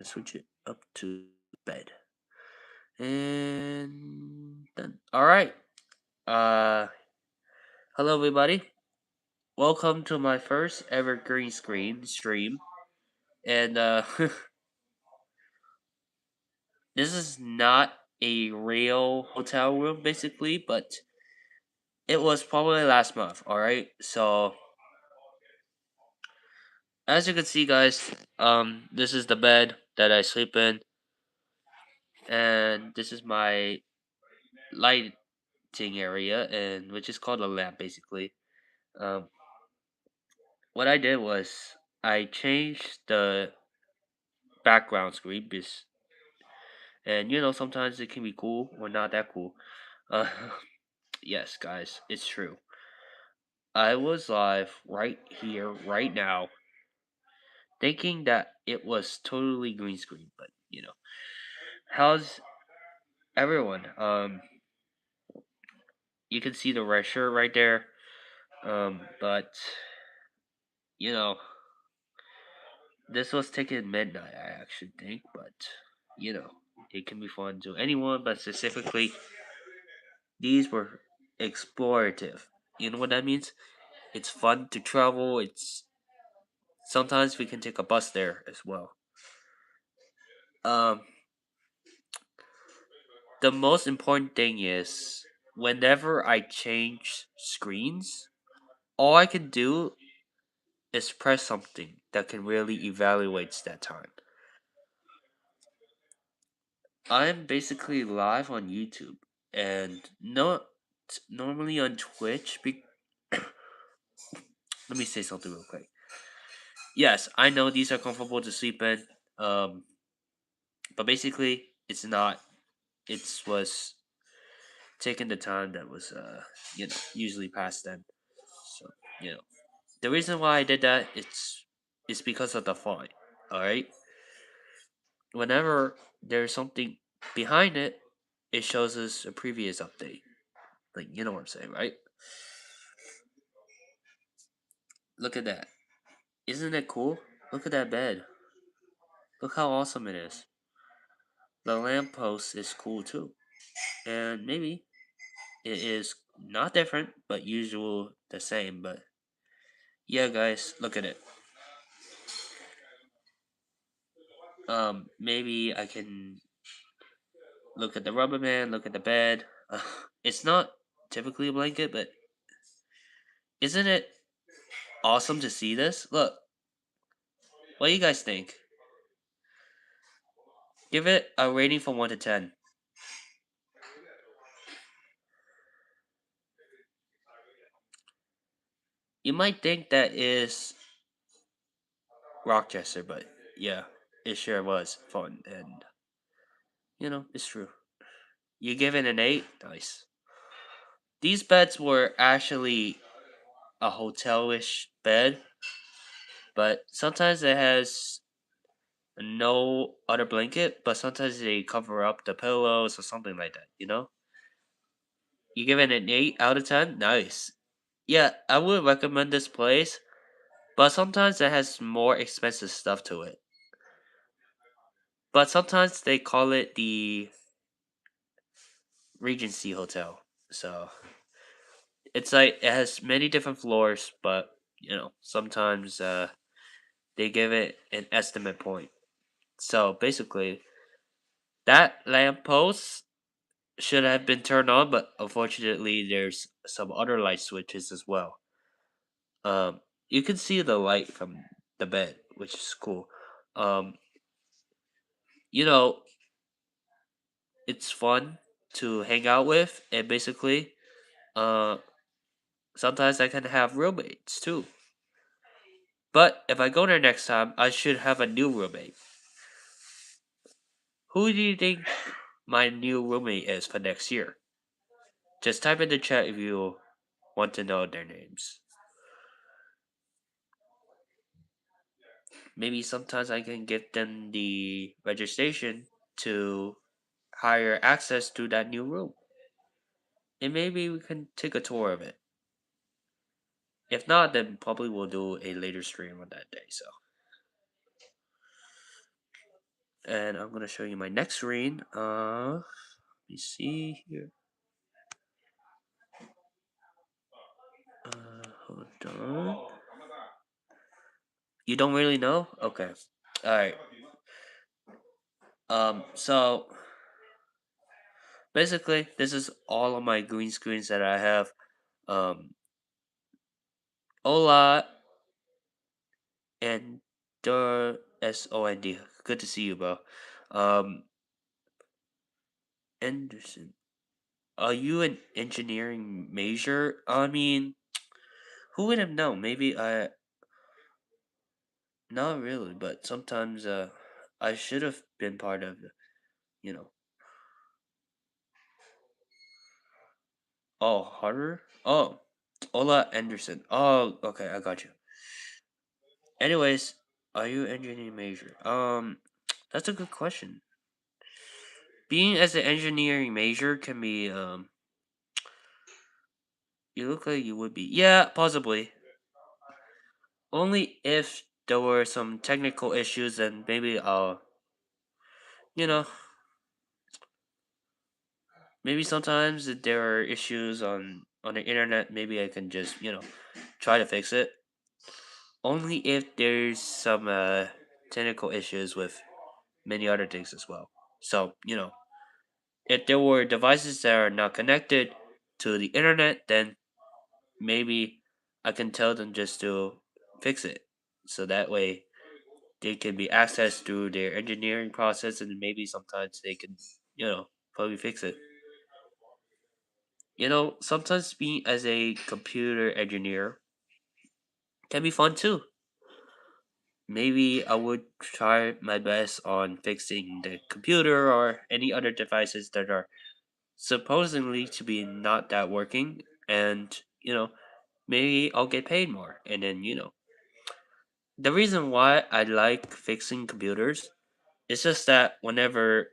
Let's switch it up to bed. And done. Alright. Uh Hello everybody. Welcome to my first ever green screen stream. And this is not a real hotel room basically, but it was probably last month, alright? So as you can see guys, this is the bed that I sleep in, and this is my lighting area, and which is called a lamp basically. Um what I did was I changed the background screen, and sometimes it can be cool or not that cool. Uh, yes, guys, it's true. I was live right here, right now, thinking that it was totally green screen, but how's everyone? You can see the red shirt right there. But you know, this was taken at midnight, I actually think, but you know, it can be fun to anyone, but specifically, these were explorative. You know what that means? It's fun to travel. It's sometimes we can take a bus there as well. Um, the most important thing is whenever I change screens, all I can do is press something that can really evaluates that time. I'm basically live on YouTube and not normally on Twitch. Let me say something real quick. Yes, I know these are comfortable to sleep in. Um, but basically, it's not. It was taking the time that was usually past then. So you know the reason why I did that it's because of the font. All right. Whenever there's something behind it, it shows us a previous update. Like you know what I'm saying, right? Look at that. Isn't it cool? Look at that bed. Look how awesome it is. The lamppost is cool too. And maybe it is not different, but usual the same. But yeah, guys, look at it. Maybe I can look at the rubber man, look at the bed. It's not typically a blanket, but isn't it awesome to see this? Look, what do you guys think? Give it a rating from 1 to 10. You might think that is Rochester, but yeah, it sure was fun, and it's true. You give it an 8? Nice. These beds were actually a hotelish bed, but sometimes it has no other blanket, but sometimes they cover up the pillows or something like that. You give it an 8 out of 10? Nice. Yeah, I would recommend this place, but sometimes it has more expensive stuff to it. But sometimes they call it the Regency Hotel. So it's like it has many different floors, but sometimes they give it an estimate point. So basically, that lamppost should have been turned on, but unfortunately, there's some other light switches as well. You can see the light from the bed, which is cool. Um, you know, it's fun to hang out with, and basically, uh, sometimes I can have roommates too. But if I go there next time, I should have a new roommate. Who do you think my new roommate is for next year? Just type in the chat if you want to know their names. Maybe sometimes I can give them the registration to higher access to that new room. And maybe we can take a tour of it. If not, then probably we'll do a later stream on that day. So and I'm gonna show you my next screen. Let me see here. Hold on. You don't really know? Okay. All right. So basically, this is all of my green screens that I have. Um, Hola and Sond. Good to see you, bro. Um, Anderson. Are you an engineering major? I mean, who would have known? Maybe I. Not really, but sometimes I should have been part of the. You know. Oh, harder. Oh, Ola Anderson. Oh, okay, I got you. Anyways, are you engineering major? That's a good question. Being as an engineering major can be you look like you would be. Yeah, possibly. Only if there were some technical issues and maybe you know, maybe sometimes if there are issues on the internet, maybe I can just, try to fix it. Only if there's some technical issues with many other things as well. So, if there were devices that are not connected to the internet, then maybe I can tell them just to fix it. So that way they can be accessed through their engineering process and maybe sometimes they can, probably fix it. Sometimes being as a computer engineer can be fun too. Maybe I would try my best on fixing the computer or any other devices that are supposedly to be not that working, and maybe I'll get paid more. And then the reason why I like fixing computers is just that whenever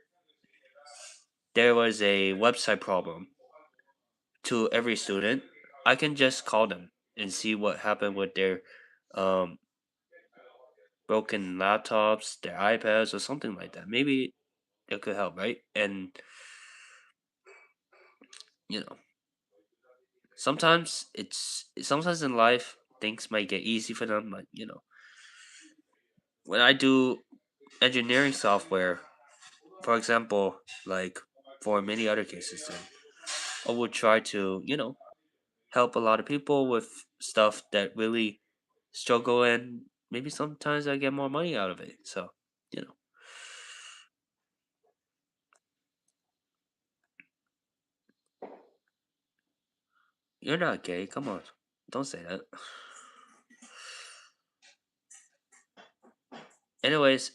there was a website problem to every student, I can just call them and see what happened with their um, broken laptops, their iPads, or something like that. Maybe it could help, right? And you know, sometimes in life things might get easy for them, but when I do engineering software, for example, like for many other cases, then I would try to help a lot of people with stuff that really struggle, and maybe sometimes I get more money out of it. So, you know, you're not gay. Come on. Don't say that. Anyways,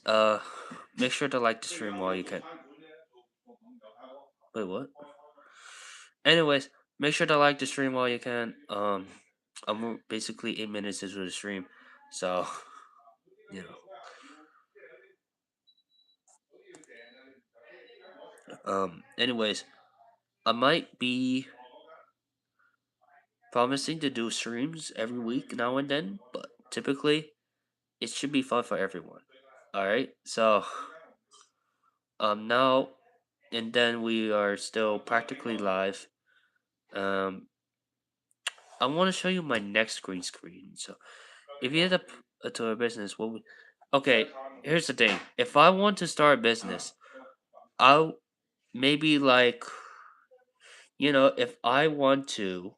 make sure to like the stream while you can. Wait, what? Anyways, make sure to like the stream while you can. I'm basically 8 minutes into the stream, so you Anyways, I might be promising to do streams every week now and then, but typically it should be fun for everyone. All right, so now and then we are still practically live. Um, I want to show you my next green screen. So if you end up to a business, okay, here's the thing. If I want to start a business, I'll maybe like if I want to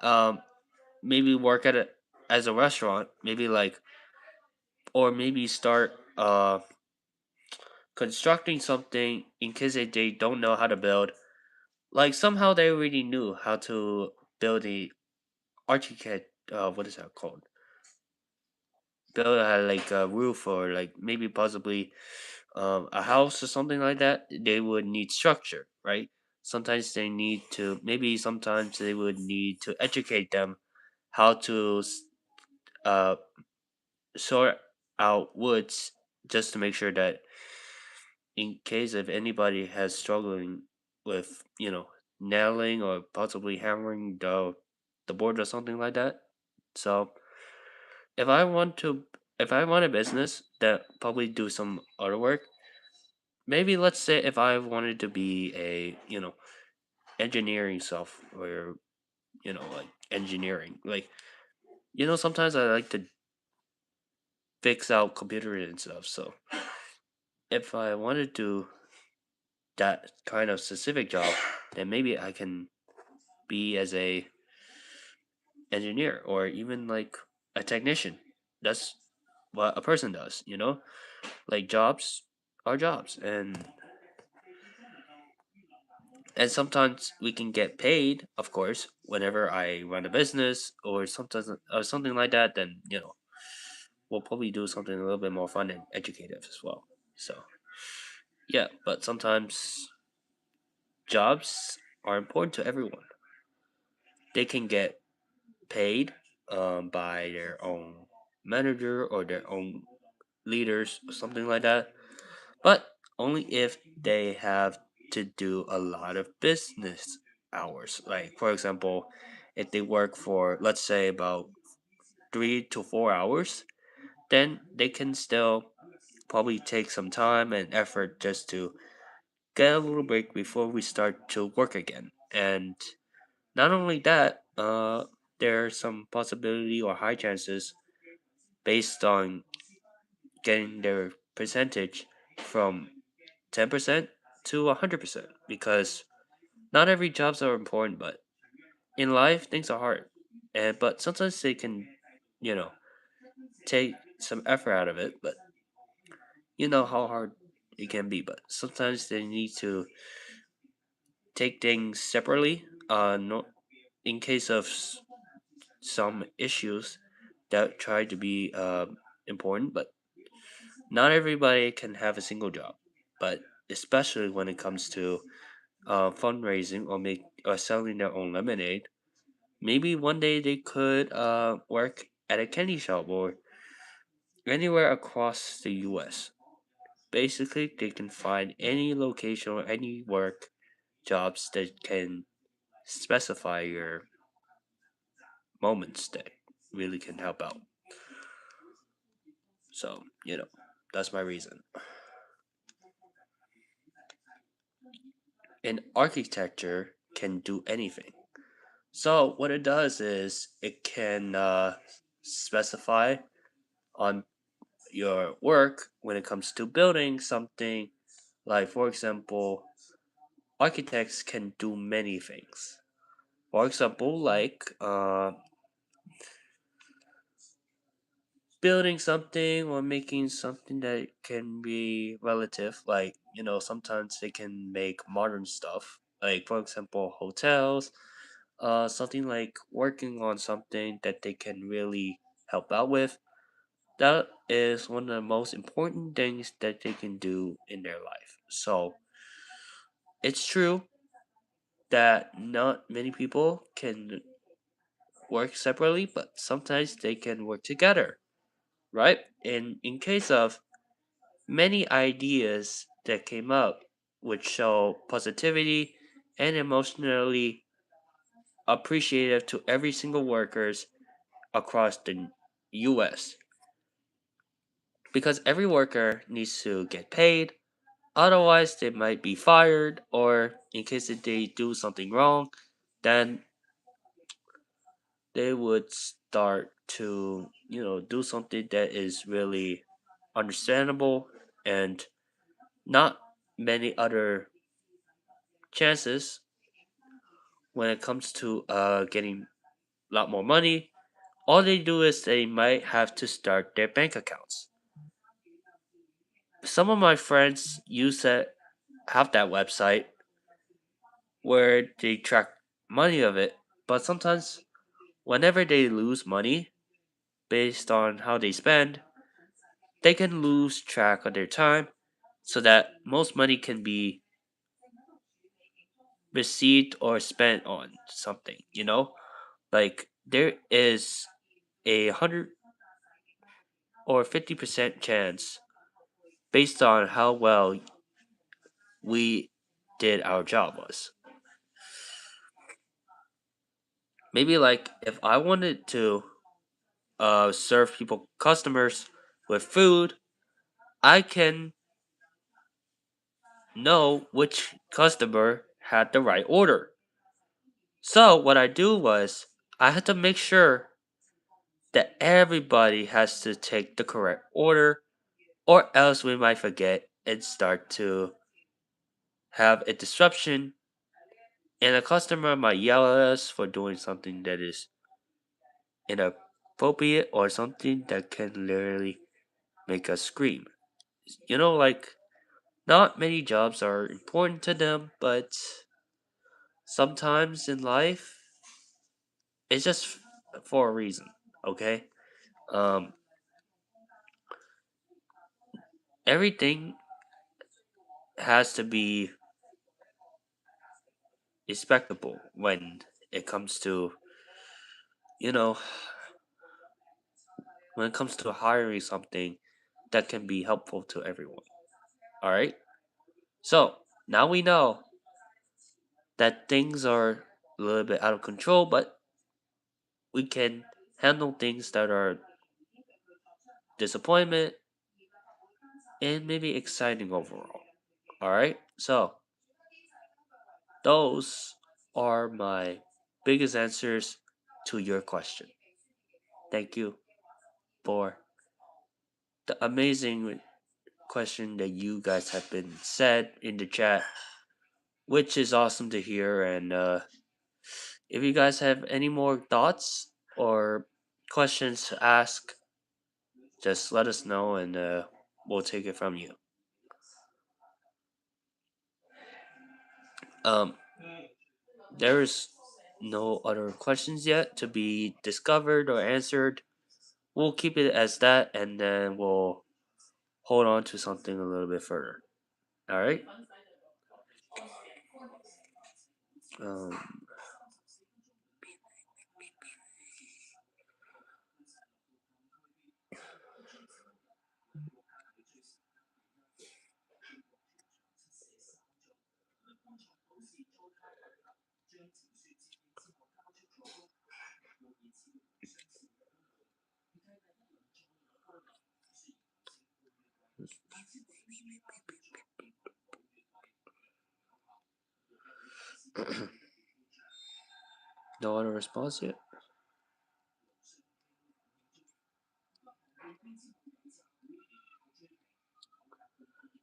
um maybe work at a as a restaurant, maybe like or maybe start constructing something in case they don't know how to build. Like somehow they already knew how to build the architect. What is that called? Build like a roof or like maybe possibly a house or something like that. They would need structure, right? Sometimes they need to. Maybe sometimes they would need to educate them how to uh sort out woods just to make sure that in case if anybody has struggling with nailing or possibly hammering the board or something like that. So if I want to if I run a business that probably do some other work, maybe let's say if I wanted to be a engineering stuff or like engineering, like sometimes I like to fix out computers and stuff. So if I wanted to that kind of specific job, then maybe I can be as a engineer or even like a technician. That's what a person does. Like jobs are jobs, and sometimes we can get paid, of course, whenever I run a business or sometimes or something like that. Then we'll probably do something a little bit more fun and educative as well. So yeah, but sometimes jobs are important to everyone. They can get paid by their own manager or their own leaders or something like that, but only if they have to do a lot of business hours. Like, for example, if they work for, let's say, about 3 to 4 hours, then they can still probably take some time and effort just to get a little break before we start to work again. And not only that, there's some possibility or high chances based on getting their percentage from 10% to 100% because not every jobs are important, but in life things are hard. And but sometimes they can, you know, take some effort out of it, but you know how hard it can be, but sometimes they need to take things separately no, in case of some issues that try to be important, but not everybody can have a single job. But especially when it comes to fundraising or selling their own lemonade, maybe one day they could work at a candy shop or anywhere across the U.S. Basically, they can find any location or any work jobs that can specify your moments that really can help out. So, that's my reason. And architecture can do anything. So, what it does is it can specify on your work when it comes to building something. Like, for example, architects can do many things. For example, like building something or making something that can be relative. Like, sometimes they can make modern stuff. Like, for example, hotels, something like working on something that they can really help out with. That is one of the most important things that they can do in their life. So, it's true that not many people can work separately, but sometimes they can work together, right? And in case of many ideas that came up which show positivity and emotionally appreciative to every single workers across the US because every worker needs to get paid, otherwise they might be fired, or in case that they do something wrong, then they would start to do something that is really understandable and not many other chances when it comes to getting a lot more money. All they do is they might have to start their bank accounts. Some of my friends have that website where they track money of it, but sometimes whenever they lose money based on how they spend, they can lose track of their time so that most money can be received or spent on something. Like there is 100 or 50% chance based on how well we did our job was. Maybe like if I wanted to serve people customers with food, I can know which customer had the right order. So what I do was I had to make sure that everybody has to take the correct order, or else we might forget and start to have a disruption, and a customer might yell at us for doing something that is inappropriate or something that can literally make us scream. Like, not many jobs are important to them, but sometimes in life, it's just for a reason, okay? Um, Everything has to be respectable when it comes to, you know, when it comes to hiring something that can be helpful to everyone. All right? So, now we know that things are a little bit out of control, but we can handle things that are disappointment and maybe exciting overall. All right? So, those are my biggest answers to your question. Thank you for the amazing question that you guys have been said in the chat, which is awesome to hear. And if you guys have any more thoughts or questions to ask, just let us know and we'll take it from you. Um, there's no other questions yet to be discovered or answered. We'll keep it as that, and then we'll hold on to something a little bit further. All right. Um, no other response yet.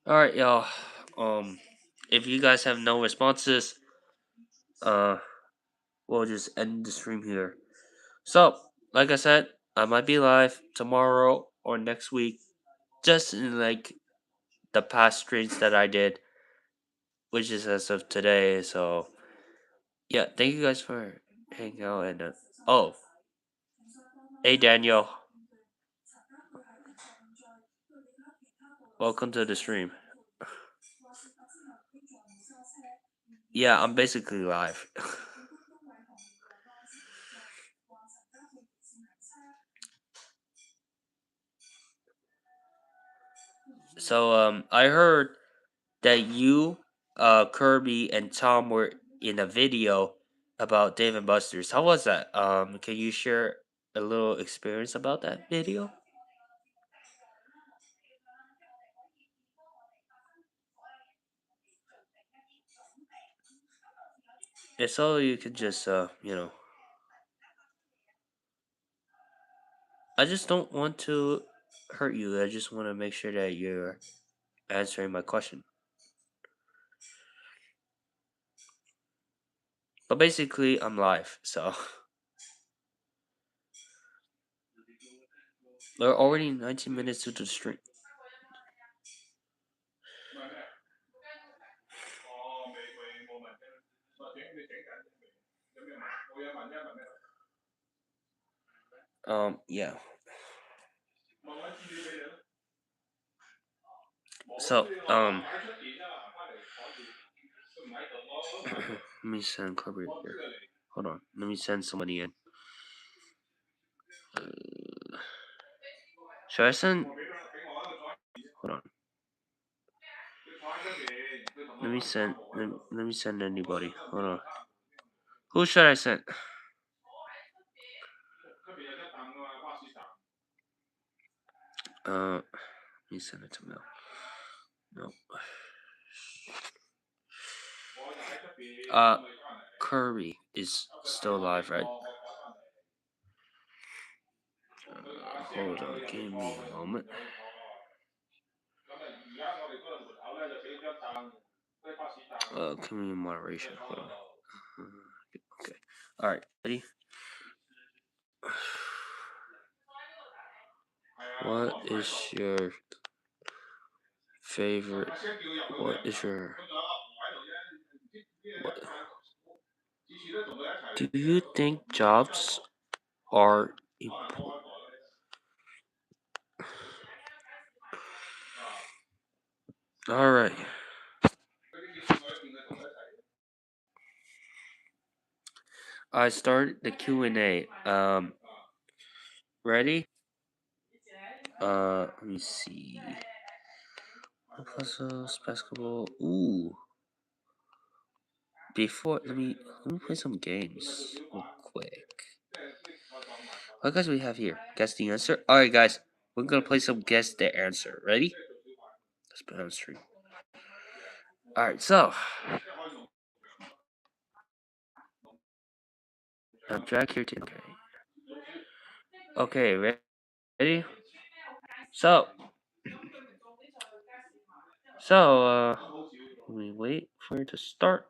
All right, y'all. If you guys have no responses, uh, we'll just end the stream here. So, like I said, I might be live tomorrow or next week, just in like the past streams that I did, which is as of today. So, yeah, thank you guys for hanging out. And oh, hey Daniel, welcome to the stream. Yeah, I'm basically live. So, I heard that you, Kirby, and Tom were in a video about Dave and Buster's. How was that? Can you share a little experience about that video? If so, you could just, I just don't want to hurt you. I just want to make sure that you're answering my question. But basically, I'm live, so we're already 19 minutes into the stream. Yeah. So, let me send Kirby here. Hold on. Let me send somebody in. Should I send? Hold on. Let me send anybody. Hold on. Who should I send? Let me send it to Mel. No. Curry is still alive, right? Hold on, give me a moment. Community moderation. Hold on. Okay. All right. Ready? What is your favorite? What is your? What, do you think jobs are important? All right. I started the Q&A. Ready? Let me see. Puzzles, basketball. Ooh. Before, let me play some games real quick. What guys we have here? Guess the answer. All right, guys. We're gonna play some guess the answer. Ready? Let's put it on stream. All right. So, I'm Jack here too. Okay. Okay. Ready? So, let me wait for it to start.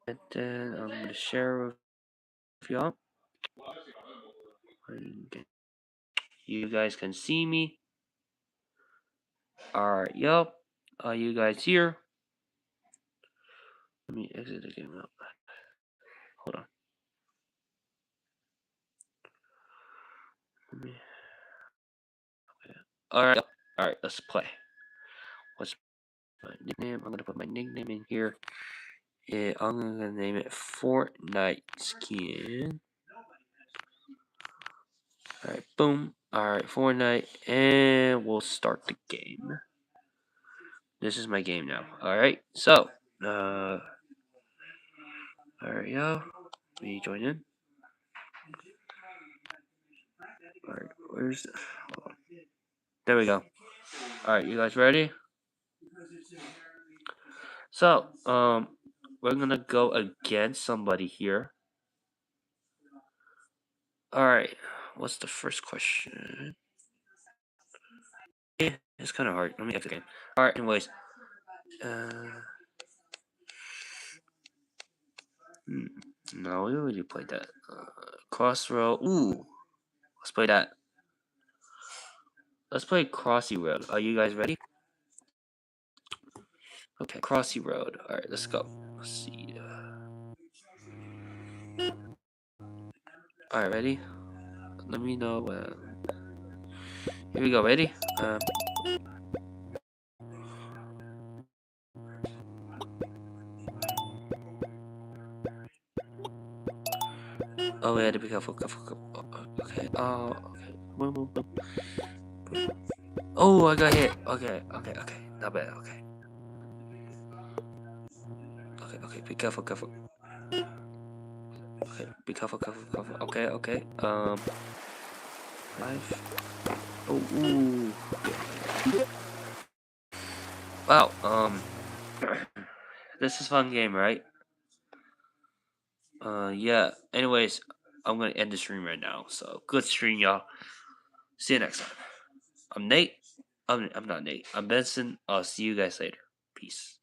And then I'm gonna share with y'all. You guys can see me. Alright, yep. Are you guys here? Let me exit the game out. Hold on. Okay. Alright, let's play. What's my nickname? I'm gonna put my nickname in here. Yeah, I'm gonna name it Fortnite Skin. Alright, boom. Alright, Fortnite, and we'll start the game. This is my game now. Alright, so, alright, yo. Let me join in. Alright, where's the... There we go. Alright, you guys ready? So, we're gonna go against somebody here. Alright, what's the first question? It's kind of hard. Let me exit the game. Alright, anyways. No, we already played that. Crossroad. Ooh, let's play that. Let's play Crossy Road. Are you guys ready? Okay, Crossy Road. Alright, let's go. Let's see. Alright, ready? Let me know when. Here we go. Ready? Oh, we had to be careful. Okay. Oh, okay. Boom, boom, boom. Oh, I got hit. Okay. Not bad. Okay. Be careful. Okay, be careful. Okay. 5. Oh, ooh. Wow. This is a fun game, right? Yeah. Anyways, I'm gonna end the stream right now. So good stream, y'all. See you next time. I'm Nate. I'm not Nate. I'm Benson. I'll see you guys later. Peace.